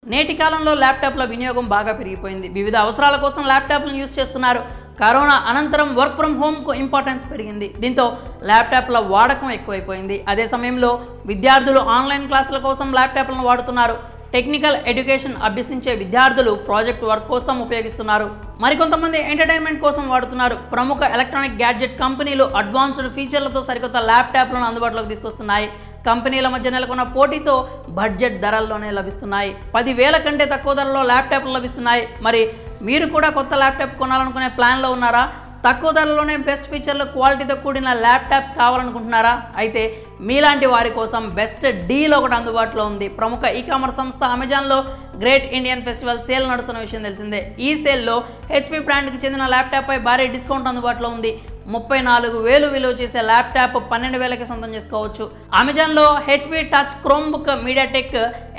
నేటి కాలంలో ల్యాప్టాప్ల వినియోగం బాగా పెరిగిపోయింది. వివిధ అవసరాల కోసం ల్యాప్టాప్లను యూజ్ చేస్తున్నారు. కరోనా అనంతరం వర్క్ ఫ్రమ్ హోమ్కు ఇంపార్టెన్స్ పెరిగింది. దీంతో ల్యాప్టాప్ల వాడకం ఎక్కువైపోయింది. అదే సమయంలో విద్యార్థులు ఆన్లైన్ క్లాసుల కోసం ల్యాప్టాప్లను వాడుతున్నారు. టెక్నికల్ ఎడ్యుకేషన్ అభ్యసించే విద్యార్థులు ప్రాజెక్ట్ వర్క్ కోసం ఉపయోగిస్తున్నారు. మరికొంతమంది ఎంటర్టైన్మెంట్ కోసం వాడుతున్నారు. ప్రముఖ ఎలక్ట్రానిక్ గ్యాడ్జెట్ కంపెనీలు అడ్వాన్స్డ్ ఫీచర్లతో సరికొత్త ల్యాప్టాప్లను అందుబాటులోకి తీసుకొస్తున్నాయి. కంపెనీల మధ్య నెలకొన్న పోటీతో బడ్జెట్ ధరల్లోనే లభిస్తున్నాయి. 10,000 కంటే తక్కువ ధరలో ల్యాప్టాప్లు లభిస్తున్నాయి. మరి మీరు కూడా కొత్త ల్యాప్టాప్ కొనాలనుకునే ప్లాన్లో ఉన్నారా? తక్కువ ధరలోనే బెస్ట్ ఫీచర్లు, క్వాలిటీతో కూడిన ల్యాప్టాప్స్ కావాలనుకుంటున్నారా? అయితే మీలాంటి వారి కోసం బెస్ట్ డీల్ ఒకటి అందుబాటులో ఉంది. ప్రముఖ ఈ-కామర్స్ సంస్థ అమెజాన్లో గ్రేట్ ఇండియన్ ఫెస్టివల్ సేల్ నడుస్తున్న విషయం తెలిసిందే. ఈ సేల్లో హెచ్పి బ్రాండ్కి చెందిన ల్యాప్టాప్పై భారీ డిస్కౌంట్ అందుబాటులో ఉంది. 34,000 విలువ చేసే ల్యాప్టాప్ 12,000కి సొంతం చేసుకోవచ్చు. అమెజాన్లో HP touch Chromebook MediaTek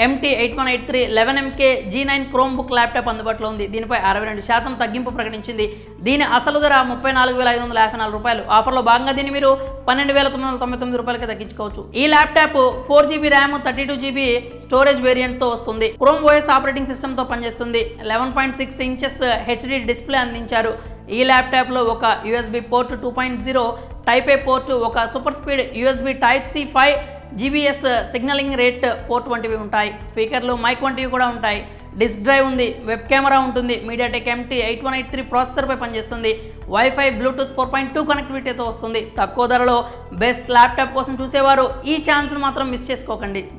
MT8183 11MK G9 Chromebook laptop అందుబాటులో ఉంది. దీనిపై 62% తగ్గింపు ప్రకటించింది. దీని అసలు ధర 34,554 రూపాయలు. ఆఫర్లో భాగంగా దీన్ని మీరు 12,999 రూపాయలకి తగ్గించుకోవచ్చు. ఈ laptop 4GB RAM 32GB storage వేరియంట్తో వస్తుంది. క్రోమ్ OS ఆపరేటింగ్ సిస్టమ్తో పనిచేస్తుంది. 11.6 ఇంచెస్ HD డిస్ప్లే అందించారు. ఈ ల్యాప్టాప్లో ఒక USB port 2.0 type A port, ఒక super speed USB type C 5 GBS signalling rate port వంటివి ఉంటాయి. స్పీకర్లు, మైక్ వంటివి కూడా ఉంటాయి. డిస్క్ డ్రైవ్ ఉంది. వెబ్ కెమెరా ఉంటుంది. మీడియాటెక్ MT8183 ప్రాసెసర్పై పనిచేస్తుంది. వైఫై, బ్లూటూత్ 4.2 కనెక్టివిటీతో వస్తుంది. తక్కువ ధరలో బెస్ట్ ల్యాప్టాప్ కోసం చూసేవారు ఈ ఛాన్స్ను మాత్రం మిస్ చేసుకోకండి.